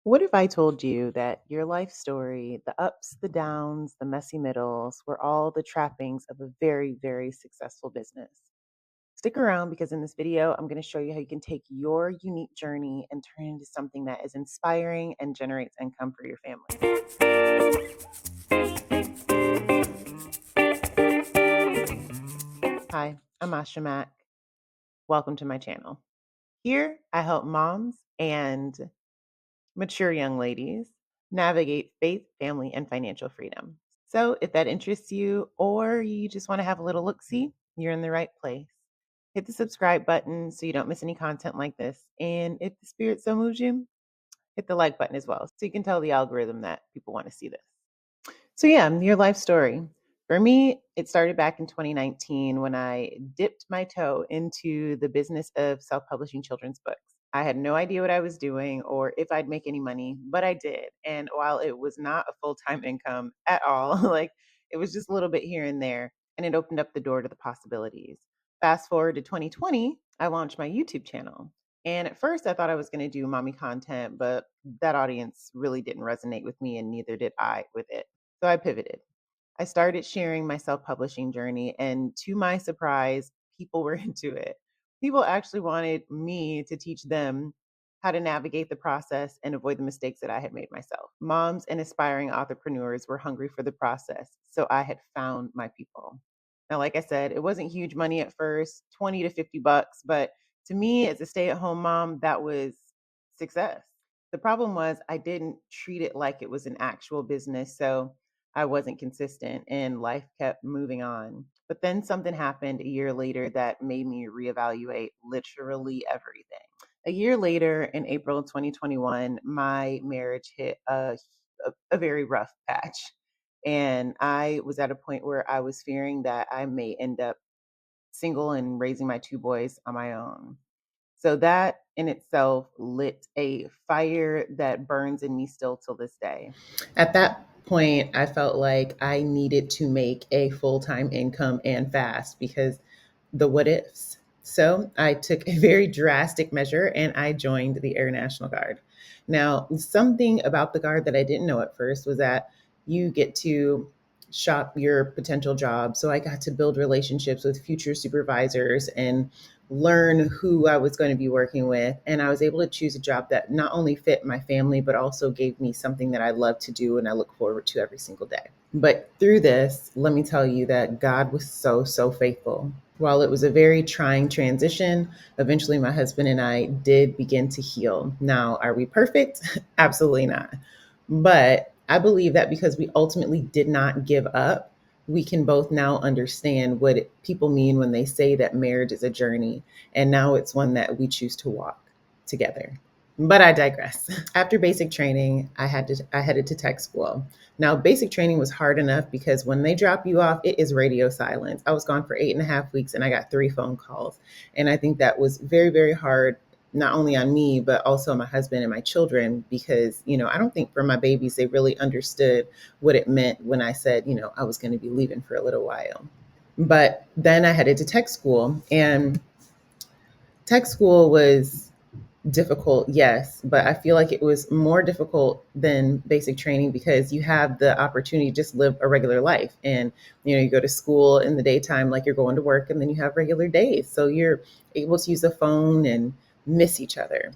What if I told you that your life story, the ups, the downs, the messy middles, were all the trappings of a very, very successful business? Stick around because in this video, I'm going to show you how you can take your unique journey and turn it into something that is inspiring and generates income for your family. Hi, I'm Asha Mack. Welcome to my channel. Here, I help moms and mature young ladies navigate faith, family, and financial freedom. So, if that interests you or you just want to have a little look see, you're in the right place. Hit the subscribe button so you don't miss any content like this. And if the spirit so moves you, hit the like button as well so you can tell the algorithm that people want to see this. So, yeah, your life story. For me, it started back in 2019 when I dipped my toe into the business of self publishing children's books. I had no idea what I was doing or if I'd make any money, but I did. And while it was not a full time income at all, like it was just a little bit here and there, and it opened up the door to the possibilities. Fast forward to 2020, I launched my YouTube channel. And at first, I thought I was going to do mommy content, but that audience really didn't resonate with me, and neither did I with it. So I pivoted. I started sharing my self publishing journey, and to my surprise, people were into it. People actually wanted me to teach them how to navigate the process and avoid the mistakes that I had made myself. Moms and aspiring entrepreneurs were hungry for the process, so I had found my people. Now, like I said, it wasn't huge money at first, 20 to 50 bucks, but to me as a stay-at-home mom, that was success. The problem was I didn't treat it like it was an actual business, so I wasn't consistent and life kept moving on. But then something happened a year later that made me reevaluate literally everything. A year later, in April of 2021, my marriage hit a very rough patch. And I was at a point where I was fearing that I may end up single and raising my two boys on my own. So that in itself lit a fire that burns in me still till this day. At that point, I felt like I needed to make a full time income and fast because the what ifs. So I took a very drastic measure and I joined the Air National Guard. Now, something about the Guard that I didn't know at first was that you get to shop your potential job. So I got to build relationships with future supervisors and learn who I was going to be working with. And I was able to choose a job that not only fit my family, but also gave me something that I love to do and I look forward to every single day. But through this, let me tell you that God was so, so faithful. While it was a very trying transition, eventually my husband and I did begin to heal. Now, are we perfect? Absolutely not. But I believe that because we ultimately did not give up, we can both now understand what people mean when they say that marriage is a journey. And now it's one that we choose to walk together. But I digress. After basic training, I headed to tech school. Now, basic training was hard enough because when they drop you off, it is radio silence. I was gone for 8.5 weeks and I got 3 phone calls. And I think that was very, very hard, not only on me, but also my husband and my children, because, I don't think for my babies, they really understood what it meant when I said, I was going to be leaving for a little while. But then I headed to tech school, and tech school was difficult, yes, but I feel like it was more difficult than basic training because you have the opportunity to just live a regular life. And, you go to school in the daytime like you're going to work, and then you have regular days. So you're able to use the phone and miss each other.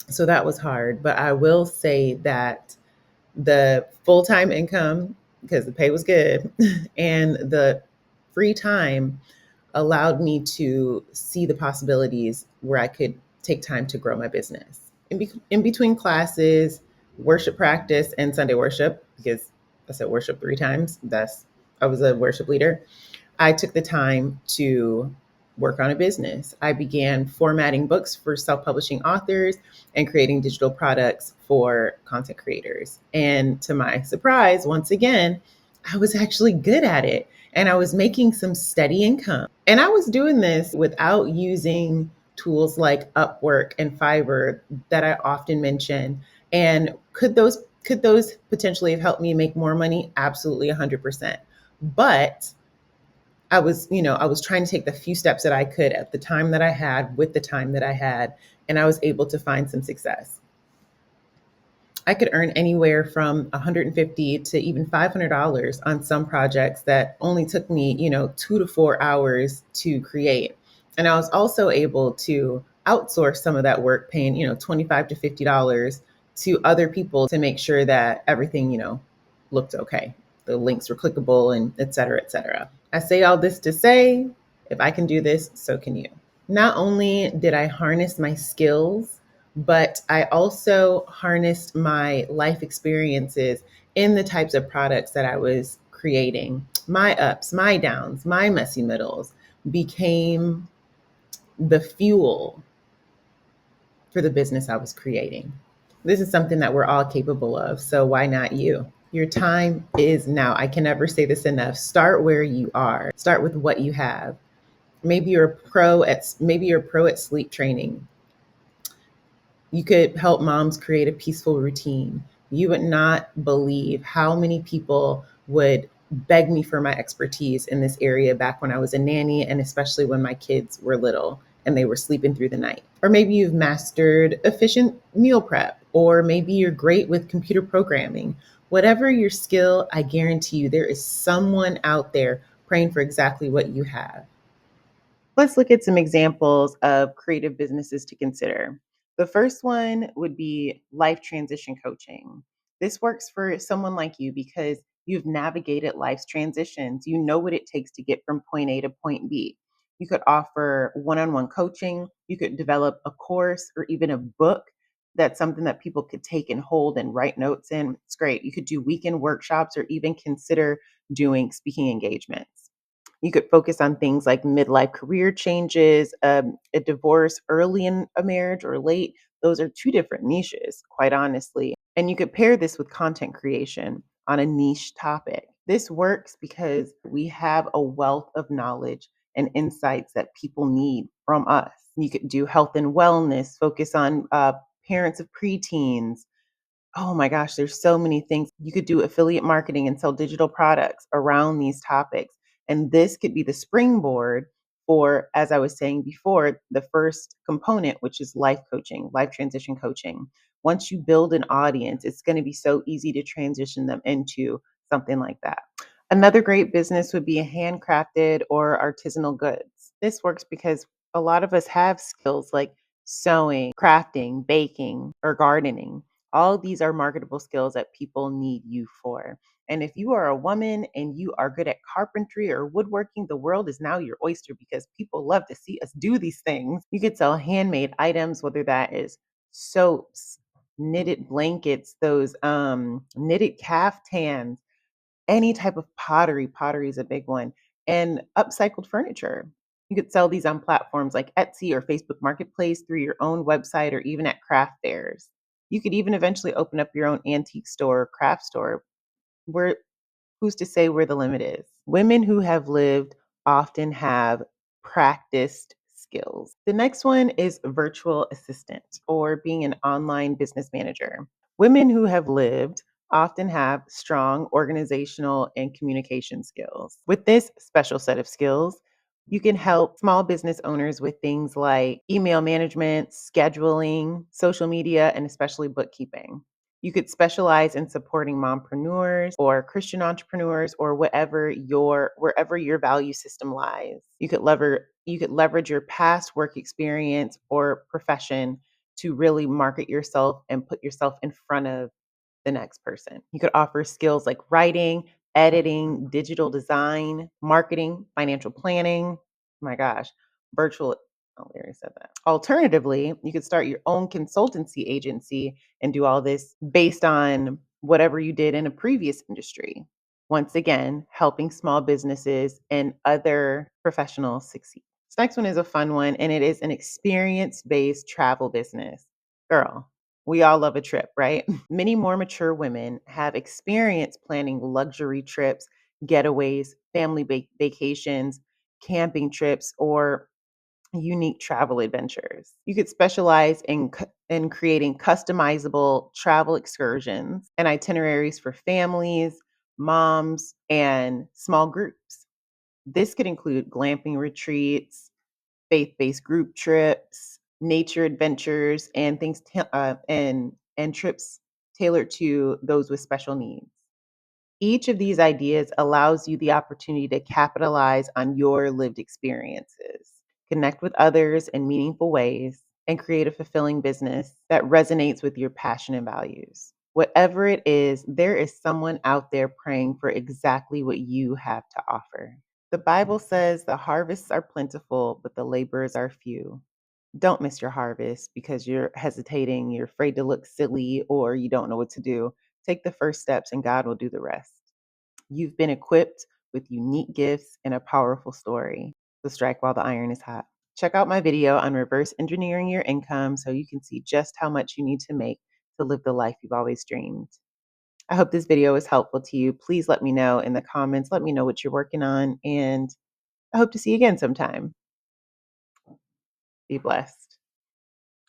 So that was hard. But I will say that the full-time income, because the pay was good, and the free time allowed me to see the possibilities where I could take time to grow my business. In between classes, worship practice, and Sunday worship, because I said worship 3 times, I was a worship leader. I took the time to work on a business. I began formatting books for self-publishing authors and creating digital products for content creators. And to my surprise, once again, I was actually good at it and I was making some steady income. And I was doing this without using tools like Upwork and Fiverr that I often mention. And could those potentially have helped me make more money? Absolutely 100%. But I was trying to take the few steps that I could at the time that I had with the time that I had, and I was able to find some success. I could earn anywhere from 150 to even $500 on some projects that only took me, 2 to 4 hours to create. And I was also able to outsource some of that work, paying, 25 to $50 to other people to make sure that everything, looked okay. The links were clickable and et cetera, et cetera. I say all this to say, if I can do this, so can you. Not only did I harness my skills, but I also harnessed my life experiences in the types of products that I was creating. My ups, my downs, my messy middles became the fuel for the business I was creating. This is something that we're all capable of, so why not you? Your time is now. I can never say this enough. Start where you are. Start with what you have. Maybe you're a pro at sleep training. You could help moms create a peaceful routine. You would not believe how many people would beg me for my expertise in this area back when I was a nanny, and especially when my kids were little and they were sleeping through the night. Or maybe you've mastered efficient meal prep, or maybe you're great with computer programming. Whatever your skill, I guarantee you there is someone out there praying for exactly what you have. Let's look at some examples of creative businesses to consider. The first one would be life transition coaching. This works for someone like you because you've navigated life's transitions. You know what it takes to get from point A to point B. You could offer one on one coaching, you could develop a course or even a book. That's something that people could take and hold and write notes in. It's great. You could do weekend workshops or even consider doing speaking engagements. You could focus on things like midlife career changes, a divorce early in a marriage or late. Those are two different niches, quite honestly. And you could pair this with content creation on a niche topic. This works because we have a wealth of knowledge and insights that people need from us. You could do health and wellness, focus on parents of preteens. Oh my gosh, there's so many things. You could do affiliate marketing and sell digital products around these topics. And this could be the springboard for, as I was saying before, the first component, which is life coaching, life transition coaching. Once you build an audience, it's going to be so easy to transition them into something like that. Another great business would be handcrafted or artisanal goods. This works because a lot of us have skills like sewing, crafting, baking, or gardening. All of these are marketable skills that people need you for. And if you are a woman and you are good at carpentry or woodworking, the world is now your oyster because people love to see us do these things. You could sell handmade items, whether that is soaps, knitted blankets, those knitted caftans, any type of pottery. Pottery is a big one, and upcycled furniture. You could sell these on platforms like Etsy or Facebook Marketplace, through your own website, or even at craft fairs. You could even eventually open up your own antique store or craft store. Where Who's to say where the limit is? Women who have lived often have practiced skills. The next one is virtual assistant or being an online business manager. Women who have lived often have strong organizational and communication skills. With this special set of skills, you can help small business owners with things like email management, scheduling, social media, and especially bookkeeping. You could specialize in supporting mompreneurs or Christian entrepreneurs or wherever your value system lies. You could leverage your past work experience or profession to really market yourself and put yourself in front of the next person. You could offer skills like writing, editing, digital design, marketing, financial planning. My gosh, virtual. Oh, we already said that. Alternatively, you could start your own consultancy agency and do all this based on whatever you did in a previous industry. Once again, helping small businesses and other professionals succeed. This next one is a fun one, and it is an experience based travel business. Girl, we all love a trip, right? Many more mature women have experience planning luxury trips, getaways, family vacations, camping trips, or unique travel adventures. You could specialize in creating customizable travel excursions and itineraries for families, moms, and small groups. This could include glamping retreats, faith-based group trips, nature adventures, and things and trips tailored to those with special needs. Each of these ideas allows you the opportunity to capitalize on your lived experiences, connect with others in meaningful ways, and create a fulfilling business that resonates with your passion and values. Whatever it is, there is someone out there praying for exactly what you have to offer. The Bible says the harvests are plentiful, but the laborers are few. Don't miss your harvest because you're hesitating, you're afraid to look silly, or you don't know what to do. Take the first steps and God will do the rest. You've been equipped with unique gifts and a powerful story. So strike while the iron is hot. Check out my video on reverse engineering your income so you can see just how much you need to make to live the life you've always dreamed. I hope this video is helpful to you. Please let me know in the comments. Let me know what you're working on, and I hope to see you again sometime. Be blessed.